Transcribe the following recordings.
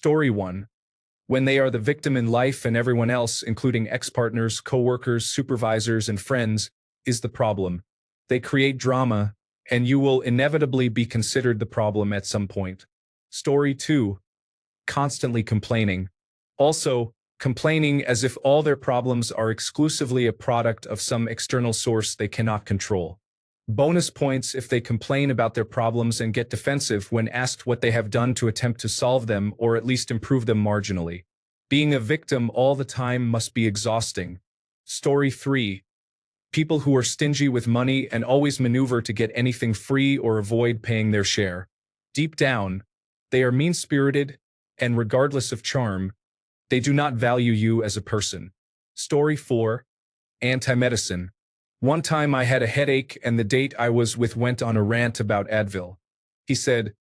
Story 1. When they are the victim in life and everyone else, including ex-partners, co-workers, supervisors, and friends, is the problem. They create drama, and you will inevitably be considered the problem at some point. Story 2. Constantly complaining. Also, complaining as if all their problems are exclusively a product of some external source they cannot control. Bonus points if they complain about their problems and get defensive when asked what they have done to attempt to solve them or at least improve them marginally. Being a victim all the time must be exhausting. Story 3. People who are stingy with money and always maneuver to get anything free or avoid paying their share. Deep down, they are mean-spirited, and regardless of charm, they do not value you as a person. Story 4. Anti-medicine. One time I had a headache and the date I was with went on a rant about Advil. He said,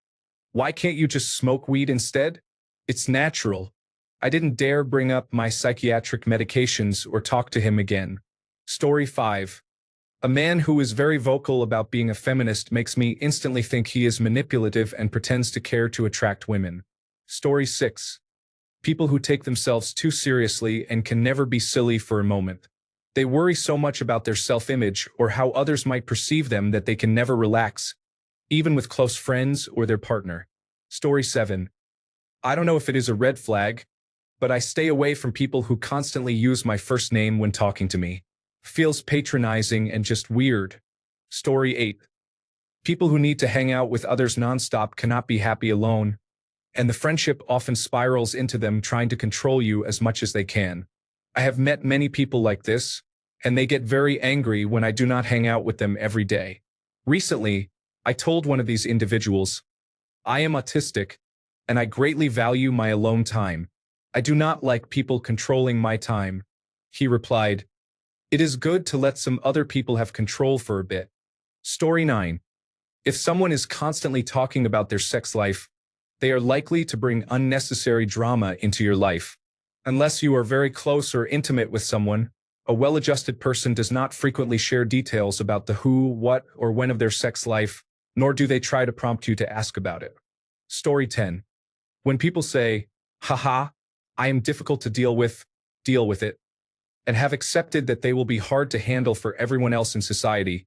"Why can't you just smoke weed instead? It's natural." I didn't dare bring up my psychiatric medications or talk to him again. Story 5. A man who is very vocal about being a feminist makes me instantly think he is manipulative and pretends to care to attract women. Story 6. People who take themselves too seriously and can never be silly for a moment. They worry so much about their self-image or how others might perceive them that they can never relax, even with close friends or their partner. Story 7. I don't know if it is a red flag, but I stay away from people who constantly use my first name when talking to me. Feels patronizing and just weird. Story 8. People who need to hang out with others nonstop cannot be happy alone, and the friendship often spirals into them trying to control you as much as they can. I have met many people like this, and they get very angry when I do not hang out with them every day. Recently, I told one of these individuals, "I am autistic, and I greatly value my alone time. I do not like people controlling my time." He replied, "It is good to let some other people have control for a bit." Story 9. If someone is constantly talking about their sex life, they are likely to bring unnecessary drama into your life. Unless you are very close or intimate with someone, a well-adjusted person does not frequently share details about the who, what, or when of their sex life, nor do they try to prompt you to ask about it. Story 10. When people say, "Haha, I am difficult to deal with it," and have accepted that they will be hard to handle for everyone else in society,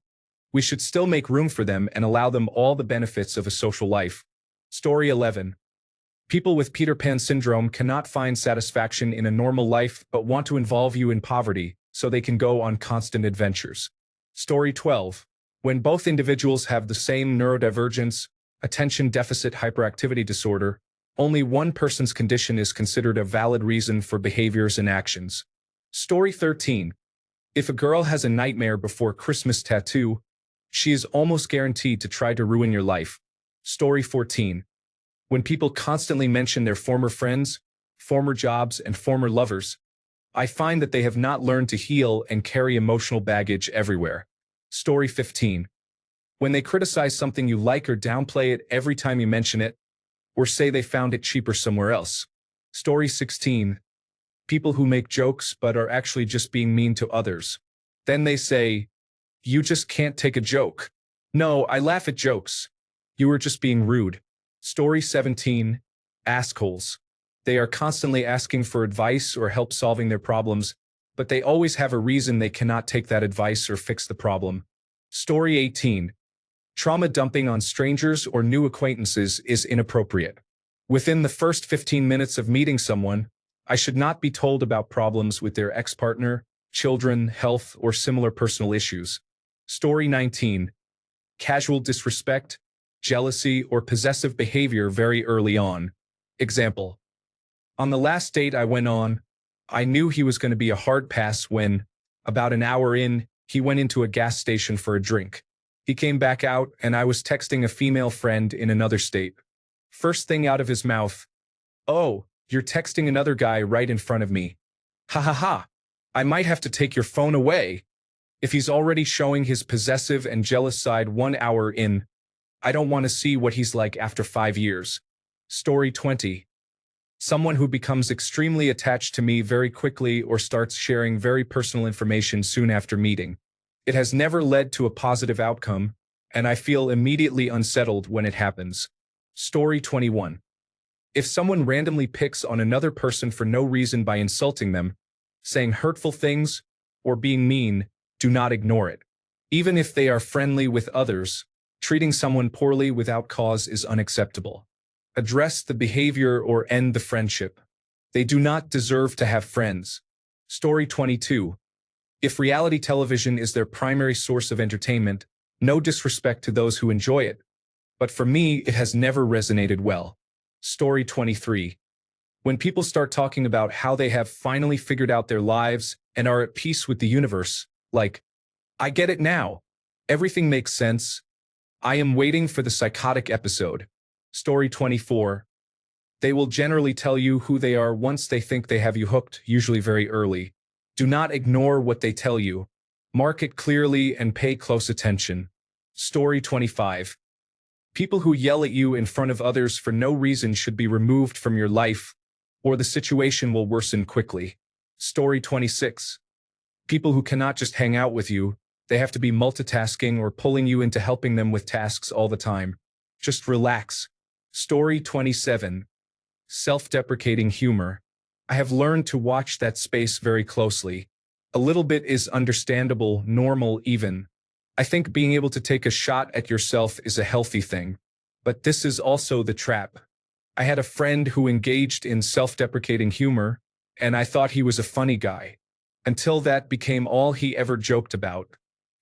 we should still make room for them and allow them all the benefits of a social life. Story 11. People with Peter Pan syndrome cannot find satisfaction in a normal life but want to involve you in poverty so they can go on constant adventures. Story 12. When both individuals have the same neurodivergence, attention deficit hyperactivity disorder, only one person's condition is considered a valid reason for behaviors and actions. Story 13. If a girl has a nightmare before Christmas tattoo, she is almost guaranteed to try to ruin your life. Story 14. When people constantly mention their former friends, former jobs, and former lovers, I find that they have not learned to heal and carry emotional baggage everywhere. Story 15. When they criticize something you like or downplay it every time you mention it, or say they found it cheaper somewhere else. Story 16. People who make jokes but are actually just being mean to others. Then they say, "You just can't take a joke." No, I laugh at jokes. You were just being rude. Story 17. Assholes. They are constantly asking for advice or help solving their problems, but they always have a reason they cannot take that advice or fix the problem. Story 18. Trauma dumping on strangers or new acquaintances is inappropriate. Within the first 15 minutes of meeting someone, I should not be told about problems with their ex-partner, children, health, or similar personal issues. Story 19. Casual disrespect, jealousy, or possessive behavior very early on. Example. On the last date I went on, I knew he was going to be a hard pass when, about an hour in, he went into a gas station for a drink. He came back out and I was texting a female friend in another state. First thing out of his mouth, "Oh, you're texting another guy right in front of me. Ha ha ha. I might have to take your phone away." If he's already showing his possessive and jealous side 1 hour in, I don't want to see what he's like after 5 years. Story 20. Someone who becomes extremely attached to me very quickly or starts sharing very personal information soon after meeting. It has never led to a positive outcome, and I feel immediately unsettled when it happens. Story 21. If someone randomly picks on another person for no reason by insulting them, saying hurtful things, or being mean, do not ignore it. Even if they are friendly with others, treating someone poorly without cause is unacceptable. Address the behavior or end the friendship. They do not deserve to have friends. Story 22. If reality television is their primary source of entertainment, no disrespect to those who enjoy it, but for me, it has never resonated well. Story 23. When people start talking about how they have finally figured out their lives and are at peace with the universe, like, I get it now. Everything makes sense. I am waiting for the psychotic episode. Story 24. They will generally tell you who they are once they think they have you hooked, usually very early. Do not ignore what they tell you. Mark it clearly and pay close attention. Story 25. People who yell at you in front of others for no reason should be removed from your life, or the situation will worsen quickly. Story 26. People who cannot just hang out with you, they have to be multitasking or pulling you into helping them with tasks all the time. Just relax. Story 27. Self-deprecating humor. I have learned to watch that space very closely. A little bit is understandable, normal even. I think being able to take a shot at yourself is a healthy thing. But this is also the trap. I had a friend who engaged in self-deprecating humor, and I thought he was a funny guy. Until that became all he ever joked about.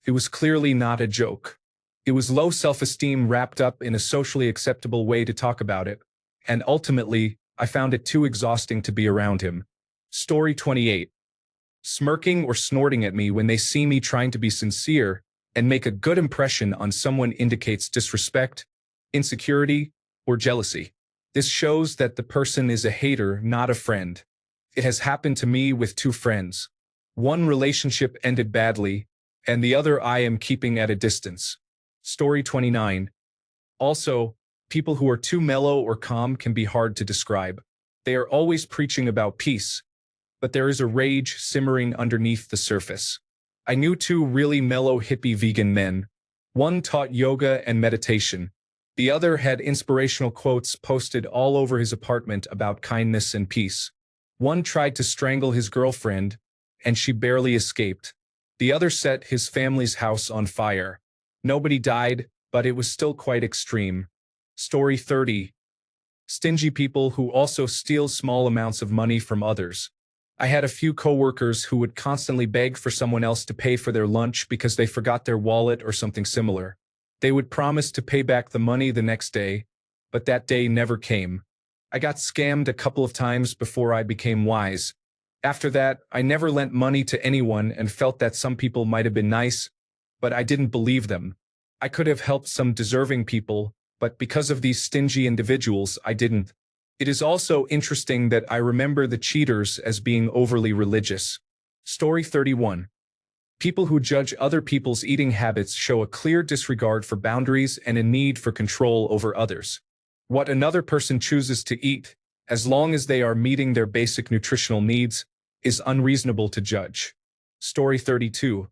It was clearly not a joke. It was low self-esteem wrapped up in a socially acceptable way to talk about it, and ultimately, I found it too exhausting to be around him. Story 28. Smirking or snorting at me when they see me trying to be sincere and make a good impression on someone indicates disrespect, insecurity, or jealousy. This shows that the person is a hater, not a friend. It has happened to me with two friends. One relationship ended badly, and the other I am keeping at a distance. Story 29. Also, people who are too mellow or calm can be hard to describe. They are always preaching about peace, but there is a rage simmering underneath the surface. I knew two really mellow hippie vegan men. One taught yoga and meditation. The other had inspirational quotes posted all over his apartment about kindness and peace. One tried to strangle his girlfriend, and she barely escaped. The other set his family's house on fire. Nobody died, but it was still quite extreme. Story 30. Stingy people who also steal small amounts of money from others. I had a few coworkers who would constantly beg for someone else to pay for their lunch because they forgot their wallet or something similar. They would promise to pay back the money the next day, but that day never came. I got scammed a couple of times before I became wise. After that, I never lent money to anyone and felt that some people might have been nice, but I didn't believe them. I could have helped some deserving people, but because of these stingy individuals, I didn't. It is also interesting that I remember the cheaters as being overly religious. Story 31. People who judge other people's eating habits show a clear disregard for boundaries and a need for control over others. What another person chooses to eat, as long as they are meeting their basic nutritional needs, is unreasonable to judge. Story 32.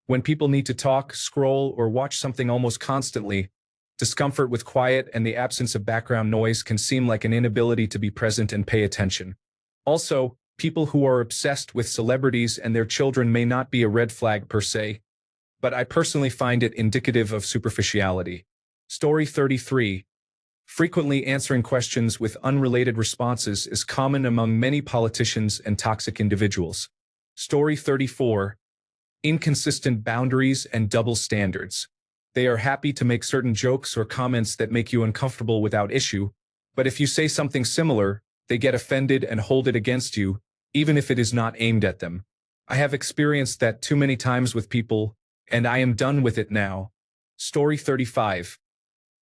When people need to talk, scroll, or watch something almost constantly, discomfort with quiet and the absence of background noise can seem like an inability to be present and pay attention. Also, people who are obsessed with celebrities and their children may not be a red flag per se, but I personally find it indicative of superficiality. Story 33. Frequently answering questions with unrelated responses is common among many politicians and toxic individuals. Story 34. Inconsistent boundaries and double standards. They are happy to make certain jokes or comments that make you uncomfortable without issue, but if you say something similar, they get offended and hold it against you, even if it is not aimed at them. I have experienced that too many times with people, and I am done with it now. Story 35.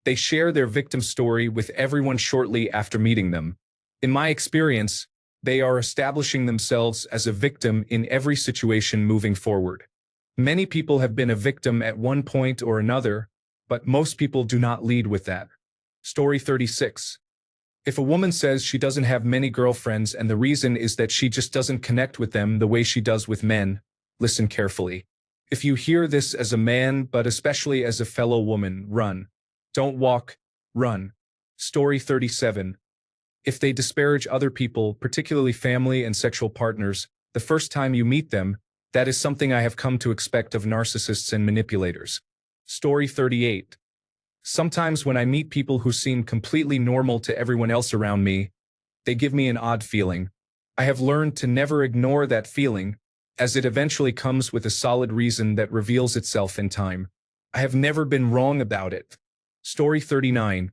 They share their victim story with everyone shortly after meeting them. In my experience, they are establishing themselves as a victim in every situation moving forward. Many people have been a victim at one point or another, but most people do not lead with that. Story 36. If a woman says she doesn't have many girlfriends and the reason is that she just doesn't connect with them the way she does with men, listen carefully. If you hear this as a man, but especially as a fellow woman, run. Don't walk, run. Story 37. If they disparage other people, particularly family and sexual partners, the first time you meet them, that is something I have come to expect of narcissists and manipulators. Story 38. Sometimes when I meet people who seem completely normal to everyone else around me, they give me an odd feeling. I have learned to never ignore that feeling, as it eventually comes with a solid reason that reveals itself in time. I have never been wrong about it. Story 39.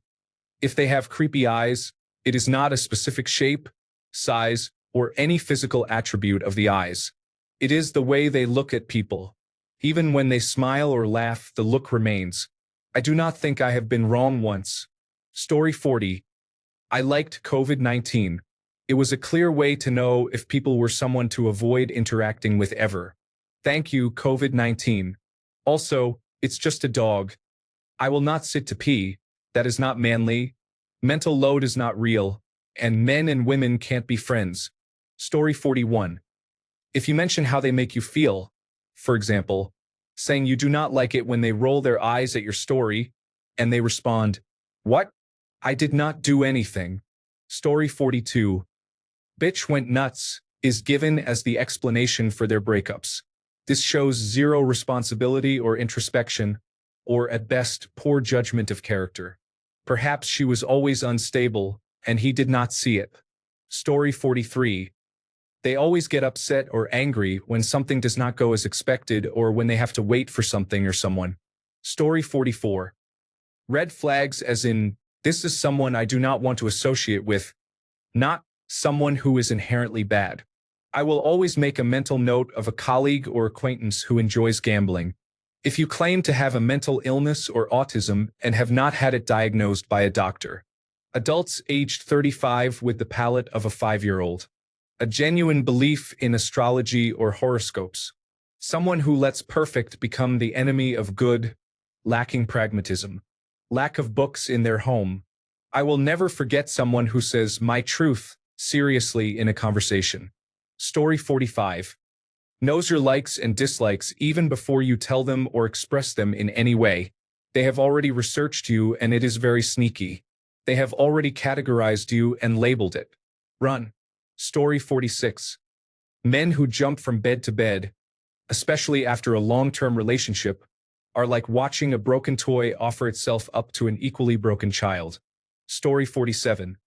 If they have creepy eyes, it is not a specific shape, size, or any physical attribute of the eyes. It is the way they look at people. Even when they smile or laugh, the look remains. I do not think I have been wrong once. Story 40. I liked COVID-19. It was a clear way to know if people were someone to avoid interacting with ever. Thank you, COVID-19. Also, it's just a dog. I will not sit to pee. That is not manly. Mental load is not real. And men and women can't be friends. Story 41. If you mention how they make you feel, for example, saying you do not like it when they roll their eyes at your story, and they respond, "What? I did not do anything." Story 42. Bitch went nuts is given as the explanation for their breakups. This shows zero responsibility or introspection, or at best, poor judgment of character. Perhaps she was always unstable, and he did not see it. Story 43. They always get upset or angry when something does not go as expected or when they have to wait for something or someone. Story 44. Red flags as in, this is someone I do not want to associate with, not someone who is inherently bad. I will always make a mental note of a colleague or acquaintance who enjoys gambling. If you claim to have a mental illness or autism and have not had it diagnosed by a doctor. Adults aged 35 with the palate of a 5-year-old. A genuine belief in astrology or horoscopes. Someone who lets perfect become the enemy of good, lacking pragmatism. Lack of books in their home. I will never forget someone who says my truth seriously in a conversation. Story 45. Knows your likes and dislikes even before you tell them or express them in any way. They have already researched you and it is very sneaky. They have already categorized you and labeled it. Run. Story 46. Men who jump from bed to bed, especially after a long-term relationship, are like watching a broken toy offer itself up to an equally broken child. Story 47.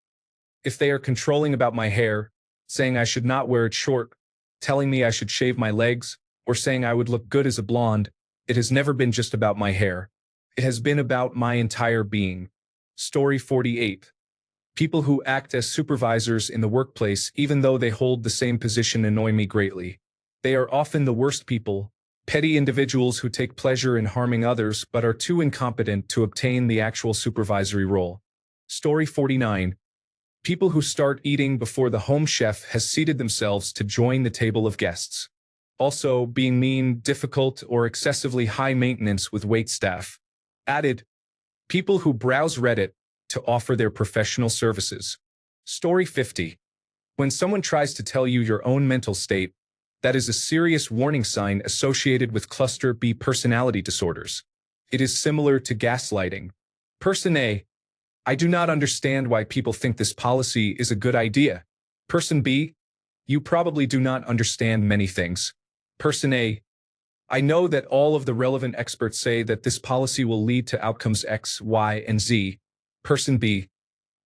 If they are controlling about my hair, saying I should not wear it short, telling me I should shave my legs, or saying I would look good as a blonde, it has never been just about my hair. It has been about my entire being. Story 48. People who act as supervisors in the workplace even though they hold the same position annoy me greatly. They are often the worst people, petty individuals who take pleasure in harming others but are too incompetent to obtain the actual supervisory role. Story 49. People who start eating before the home chef has seated themselves to join the table of guests. Also, being mean, difficult, or excessively high maintenance with waitstaff. Added, people who browse Reddit to offer their professional services. Story 50. When someone tries to tell you your own mental state, that is a serious warning sign associated with cluster B personality disorders. It is similar to gaslighting. Person A. I do not understand why people think this policy is a good idea. Person B. You probably do not understand many things. Person A. I know that all of the relevant experts say that this policy will lead to outcomes X, Y, and Z. Person B.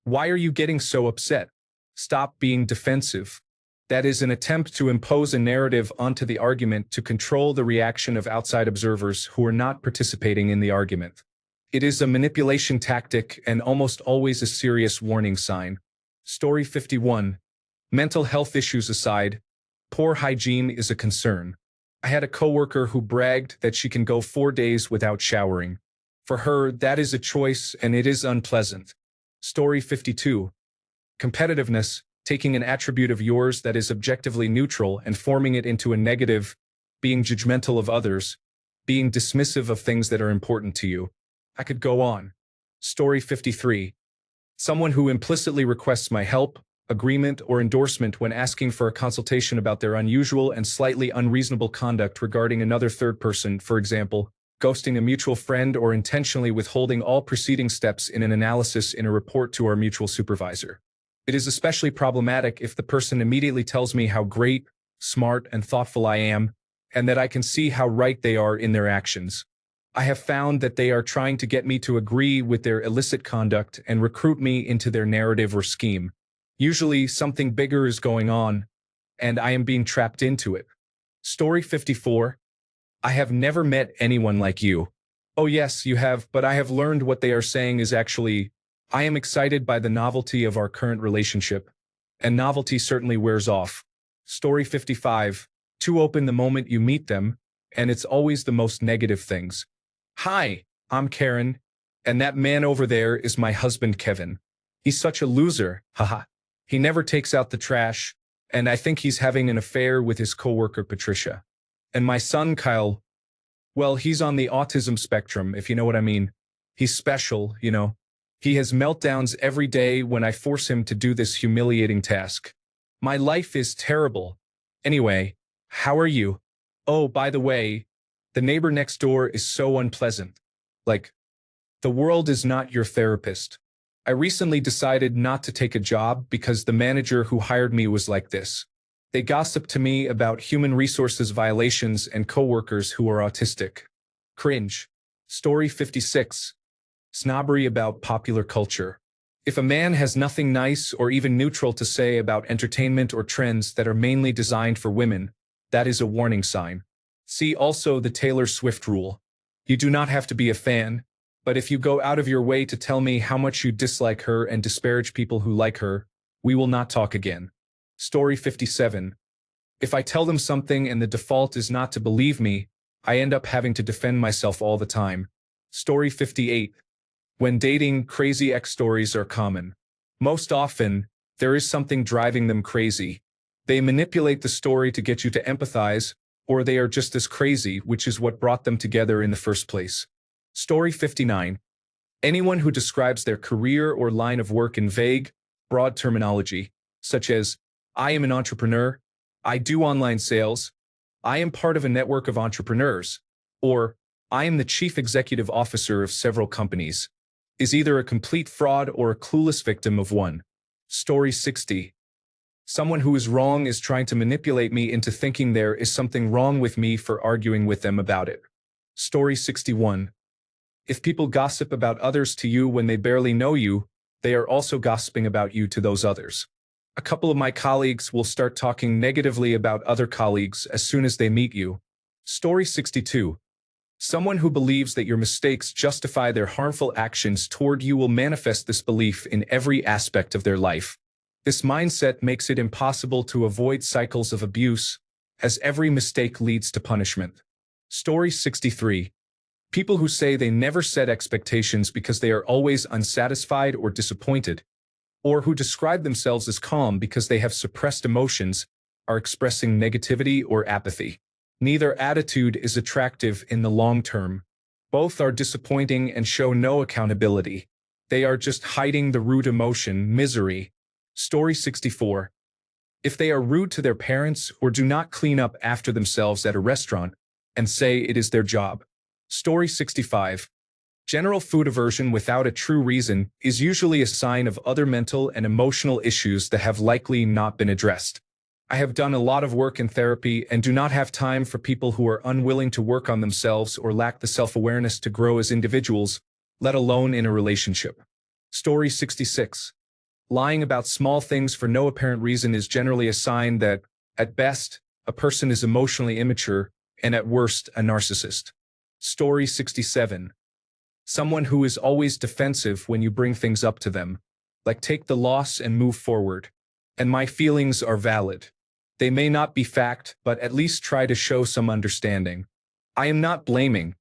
Why are you getting so upset? Stop being defensive. That is an attempt to impose a narrative onto the argument to control the reaction of outside observers who are not participating in the argument. It is a manipulation tactic and almost always a serious warning sign. Story 51. Mental health issues aside, poor hygiene is a concern. I had a coworker who bragged that she can go 4 days without showering. For her, that is a choice and it is unpleasant. Story 52. Competitiveness, taking an attribute of yours that is objectively neutral and forming it into a negative, being judgmental of others, being dismissive of things that are important to you. I could go on. Story 53. Someone who implicitly requests my help, agreement, or endorsement when asking for a consultation about their unusual and slightly unreasonable conduct regarding another third person, for example, ghosting a mutual friend or intentionally withholding all preceding steps in an analysis in a report to our mutual supervisor. It is especially problematic if the person immediately tells me how great, smart, and thoughtful I am, and that I can see how right they are in their actions. I have found that they are trying to get me to agree with their illicit conduct and recruit me into their narrative or scheme. Usually, something bigger is going on, and I am being trapped into it. Story 54. I have never met anyone like you. Oh yes, you have, but I have learned what they are saying is actually, I am excited by the novelty of our current relationship, and novelty certainly wears off. Story 55. Too open the moment you meet them, and it's always the most negative things. Hi, I'm Karen, and that man over there is my husband Kevin. He's such a loser, haha. He never takes out the trash, and I think he's having an affair with his coworker Patricia. And my son Kyle, well, he's on the autism spectrum, if you know what I mean. He's special, you know. He has meltdowns every day when I force him to do this humiliating task. My life is terrible. Anyway, how are you? Oh, by the way, the neighbor next door is so unpleasant. Like, the world is not your therapist. I recently decided not to take a job because the manager who hired me was like this. They gossip to me about human resources violations and coworkers who are autistic. Cringe. Story 56. Snobbery about popular culture. If a man has nothing nice or even neutral to say about entertainment or trends that are mainly designed for women, that is a warning sign. See also the Taylor Swift rule. You do not have to be a fan, but if you go out of your way to tell me how much you dislike her and disparage people who like her, we will not talk again. Story 57. If I tell them something and the default is not to believe me, I end up having to defend myself all the time. Story 58. When dating, crazy ex stories are common. Most often, there is something driving them crazy. They manipulate the story to get you to empathize, or they are just as crazy, which is what brought them together in the first place. Story 59. Anyone who describes their career or line of work in vague, broad terminology, such as, I am an entrepreneur, I do online sales, I am part of a network of entrepreneurs, or I am the chief executive officer of several companies, is either a complete fraud or a clueless victim of one. Story 60. Someone who is wrong is trying to manipulate me into thinking there is something wrong with me for arguing with them about it. Story 61. If people gossip about others to you when they barely know you, they are also gossiping about you to those others. A couple of my colleagues will start talking negatively about other colleagues as soon as they meet you. Story 62. Someone who believes that your mistakes justify their harmful actions toward you will manifest this belief in every aspect of their life. This mindset makes it impossible to avoid cycles of abuse, as every mistake leads to punishment. Story 63. People who say they never set expectations because they are always unsatisfied or disappointed, or who describe themselves as calm because they have suppressed emotions, are expressing negativity or apathy. Neither attitude is attractive in the long term. Both are disappointing and show no accountability. They are just hiding the root emotion, misery. Story 64. If they are rude to their parents or do not clean up after themselves at a restaurant and say it is their job. Story 65. General food aversion without a true reason is usually a sign of other mental and emotional issues that have likely not been addressed. I have done a lot of work in therapy and do not have time for people who are unwilling to work on themselves or lack the self-awareness to grow as individuals, let alone in a relationship. Story 66. Lying about small things for no apparent reason is generally a sign that, at best, a person is emotionally immature, and at worst, a narcissist. Story 67. Someone who is always defensive when you bring things up to them, like take the loss and move forward. And my feelings are valid. They may not be fact, but at least try to show some understanding. I am not blaming.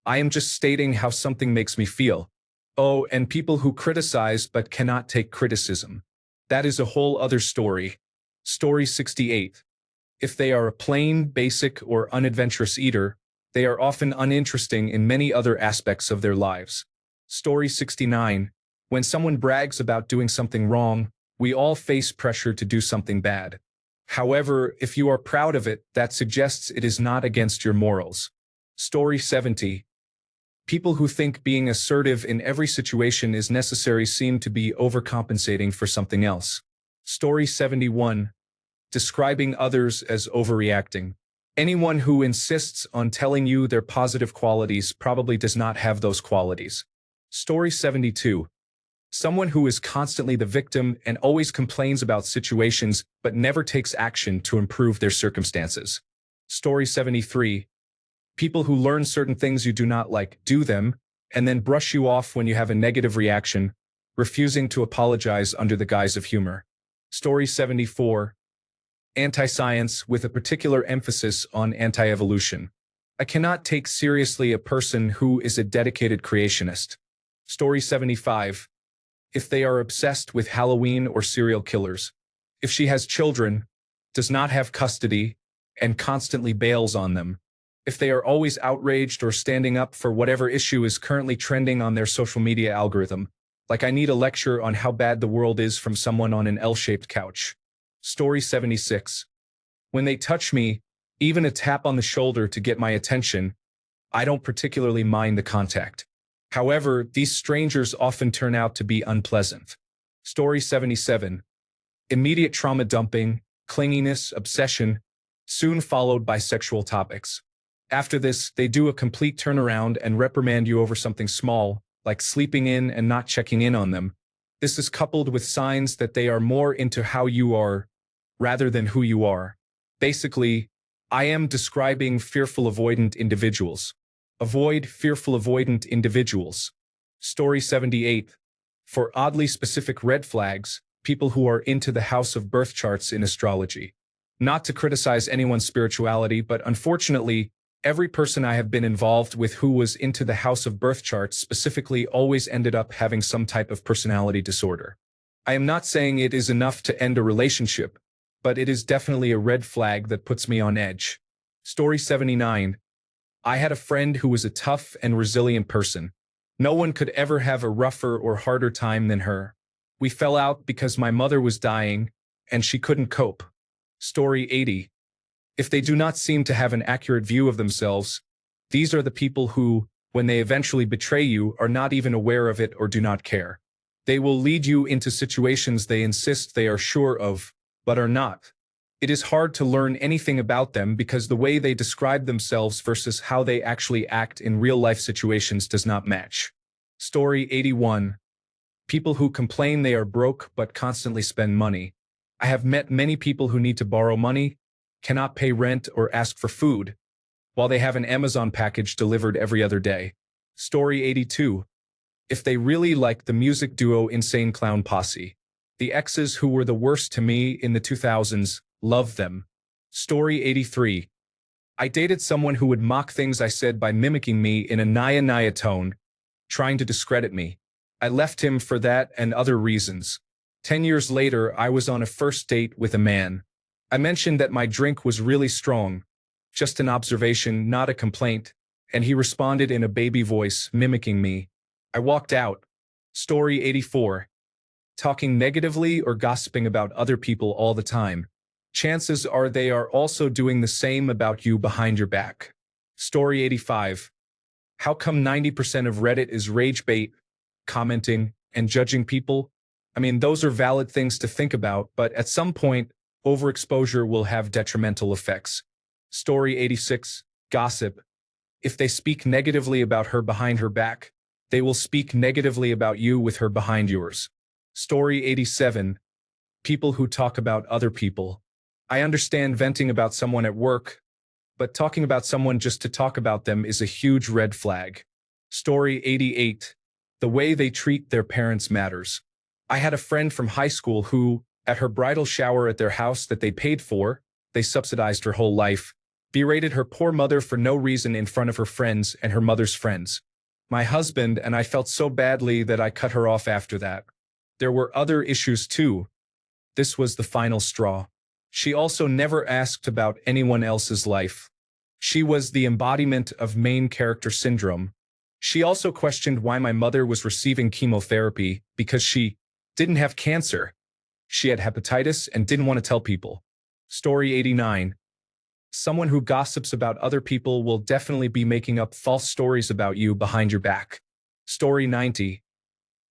I am just stating how something makes me feel. Oh, and people who criticize but cannot take criticism. That is a whole other story. Story 68. If they are a plain, basic, or unadventurous eater, they are often uninteresting in many other aspects of their lives. Story 69. When someone brags about doing something wrong, we all face pressure to do something bad. However, if you are proud of it, that suggests it is not against your morals. Story 70. People who think being assertive in every situation is necessary seem to be overcompensating for something else. Story 71. Describing others as overreacting. Anyone who insists on telling you their positive qualities probably does not have those qualities. Story 72. Someone who is constantly the victim and always complains about situations but never takes action to improve their circumstances. Story 73. People who learn certain things you do not like, do them, and then brush you off when you have a negative reaction, refusing to apologize under the guise of humor. Story 74. Anti-science with a particular emphasis on anti-evolution. I cannot take seriously a person who is a dedicated creationist. Story 75. If they are obsessed with Halloween or serial killers. If she has children, does not have custody, and constantly bails on them. If they are always outraged or standing up for whatever issue is currently trending on their social media algorithm. Like I need a lecture on how bad the world is from someone on an L-shaped couch. Story 76. When they touch me, even a tap on the shoulder to get my attention, I don't particularly mind the contact. However, these strangers often turn out to be unpleasant. Story 77. Immediate trauma dumping, clinginess, obsession, soon followed by sexual topics. After this, they do a complete turnaround and reprimand you over something small, like sleeping in and not checking in on them. This is coupled with signs that they are more into how you are, rather than who you are. Basically, I am describing fearful avoidant individuals. Avoid fearful avoidant individuals. Story 78. For oddly specific red flags, people who are into the house of birth charts in astrology. Not to criticize anyone's spirituality, but unfortunately, every person I have been involved with who was into the house of birth charts specifically always ended up having some type of personality disorder. I am not saying it is enough to end a relationship, but it is definitely a red flag that puts me on edge. Story 79. I had a friend who was a tough and resilient person. No one could ever have a rougher or harder time than her. We fell out because my mother was dying, and she couldn't cope. Story 80. If they do not seem to have an accurate view of themselves, these are the people who, when they eventually betray you, are not even aware of it or do not care. They will lead you into situations they insist they are sure of, but are not. It is hard to learn anything about them because the way they describe themselves versus how they actually act in real-life situations does not match. Story 81. People who complain they are broke but constantly spend money. I have met many people who need to borrow money, cannot pay rent or ask for food, while they have an Amazon package delivered every other day. Story 82. If they really like the music duo Insane Clown Posse. The exes who were the worst to me in the 2000s, love them. Story 83. I dated someone who would mock things I said by mimicking me in a naya tone, trying to discredit me. I left him for that and other reasons. 10 years later, I was on a first date with a man. I mentioned that my drink was really strong, just an observation, not a complaint, and he responded in a baby voice, mimicking me. I walked out. Story 84. Talking negatively or gossiping about other people all the time. Chances are they are also doing the same about you behind your back. Story 85. How come 90% of Reddit is rage bait, commenting, and judging people? I mean, those are valid things to think about, but at some point, overexposure will have detrimental effects. Story 86. Gossip. If they speak negatively about her behind her back, they will speak negatively about you with her behind yours. Story 87. People who talk about other people. I understand venting about someone at work, but talking about someone just to talk about them is a huge red flag. Story 88. The way they treat their parents matters. I had a friend from high school who, at her bridal shower at their house that they paid for, they subsidized her whole life, berated her poor mother for no reason in front of her friends and her mother's friends. My husband and I felt so badly that I cut her off after that. There were other issues too. This was the final straw. She also never asked about anyone else's life. She was the embodiment of main character syndrome. She also questioned why my mother was receiving chemotherapy because she didn't have cancer. She had hepatitis and didn't want to tell people. Story 89. Someone who gossips about other people will definitely be making up false stories about you behind your back. Story 90.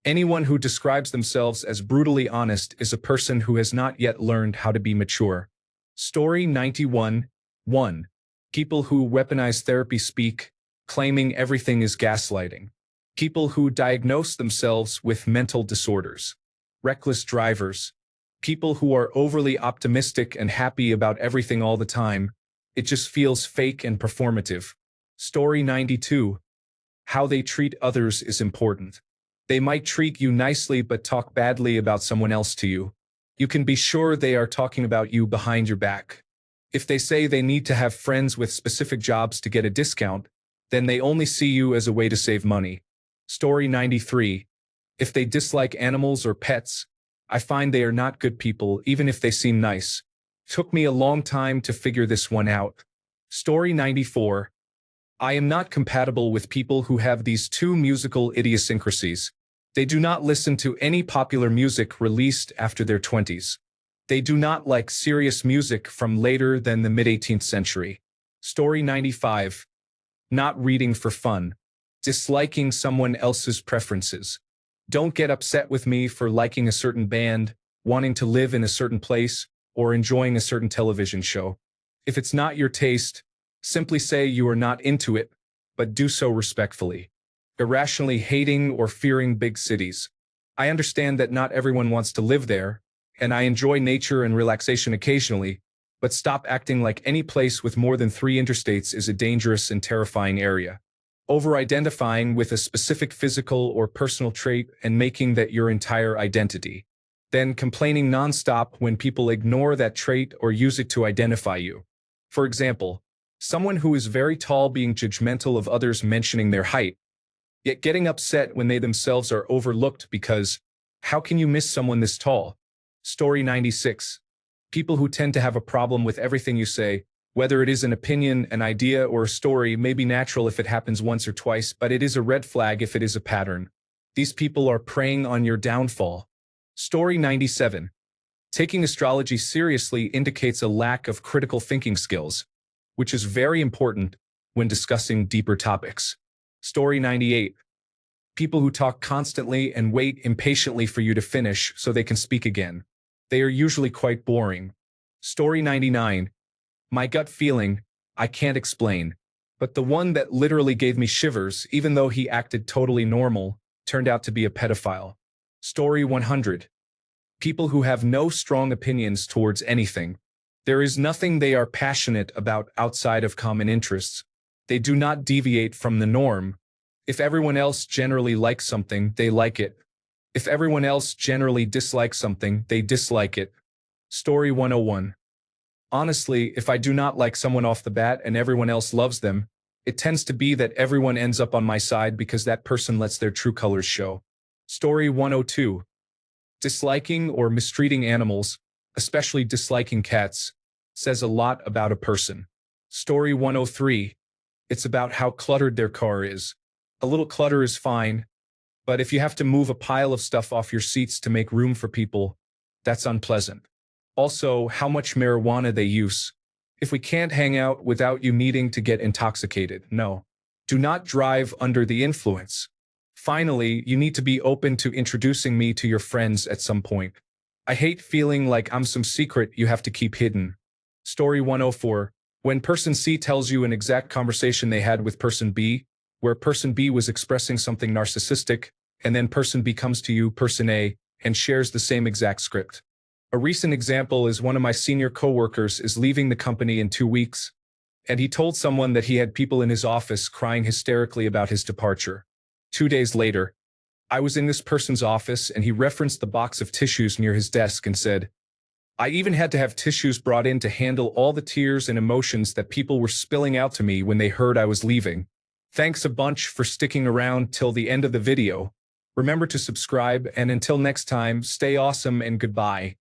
Anyone who describes themselves as brutally honest is a person who has not yet learned how to be mature. Story 91. 1. People who weaponize therapy speak, claiming everything is gaslighting. People who diagnose themselves with mental disorders. Reckless drivers. People who are overly optimistic and happy about everything all the time. It just feels fake and performative. Story 92. How they treat others is important. They might treat you nicely but talk badly about someone else to you. You can be sure they are talking about you behind your back. If they say they need to have friends with specific jobs to get a discount, then they only see you as a way to save money. Story 93. If they dislike animals or pets, I find they are not good people even if they seem nice. Took me a long time to figure this one out. Story 94. I am not compatible with people who have these two musical idiosyncrasies. They do not listen to any popular music released after their 20s. They do not like serious music from later than the mid-18th century. Story 95. Not reading for fun. Disliking someone else's preferences. Don't get upset with me for liking a certain band, wanting to live in a certain place, or enjoying a certain television show. If it's not your taste, simply say you are not into it, but do so respectfully. Irrationally hating or fearing big cities. I understand that not everyone wants to live there, and I enjoy nature and relaxation occasionally, but stop acting like any place with more than 3 interstates is a dangerous and terrifying area. Over-identifying with a specific physical or personal trait and making that your entire identity. Then complaining nonstop when people ignore that trait or use it to identify you. For example, someone who is very tall being judgmental of others mentioning their height, yet getting upset when they themselves are overlooked because, how can you miss someone this tall? Story 96. People who tend to have a problem with everything you say, whether it is an opinion, an idea, or a story, may be natural if it happens once or twice, but it is a red flag if it is a pattern. These people are preying on your downfall. Story 97. Taking astrology seriously indicates a lack of critical thinking skills, which is very important when discussing deeper topics. Story 98. People who talk constantly and wait impatiently for you to finish so they can speak again. They are usually quite boring. Story 99. My gut feeling, I can't explain, but the one that literally gave me shivers, even though he acted totally normal, turned out to be a pedophile. Story 100. People who have no strong opinions towards anything. There is nothing they are passionate about outside of common interests. They do not deviate from the norm. If everyone else generally likes something, they like it. If everyone else generally dislikes something, they dislike it. Story 101. Honestly, if I do not like someone off the bat and everyone else loves them, it tends to be that everyone ends up on my side because that person lets their true colors show. Story 102. Disliking or mistreating animals, especially disliking cats, says a lot about a person. Story 103. It's about how cluttered their car is. A little clutter is fine, but if you have to move a pile of stuff off your seats to make room for people, that's unpleasant. Also, how much marijuana they use. If we can't hang out without you needing to get intoxicated, no. Do not drive under the influence. Finally, you need to be open to introducing me to your friends at some point. I hate feeling like I'm some secret you have to keep hidden. Story 104. When person C tells you an exact conversation they had with person B, where person B was expressing something narcissistic, and then person B comes to you, person A, and shares the same exact script. A recent example is one of my senior coworkers is leaving the company in 2 weeks, and he told someone that he had people in his office crying hysterically about his departure. 2 days later, I was in this person's office and he referenced the box of tissues near his desk and said, I even had to have tissues brought in to handle all the tears and emotions that people were spilling out to me when they heard I was leaving. Thanks a bunch for sticking around till the end of the video. Remember to subscribe, and until next time, stay awesome and goodbye.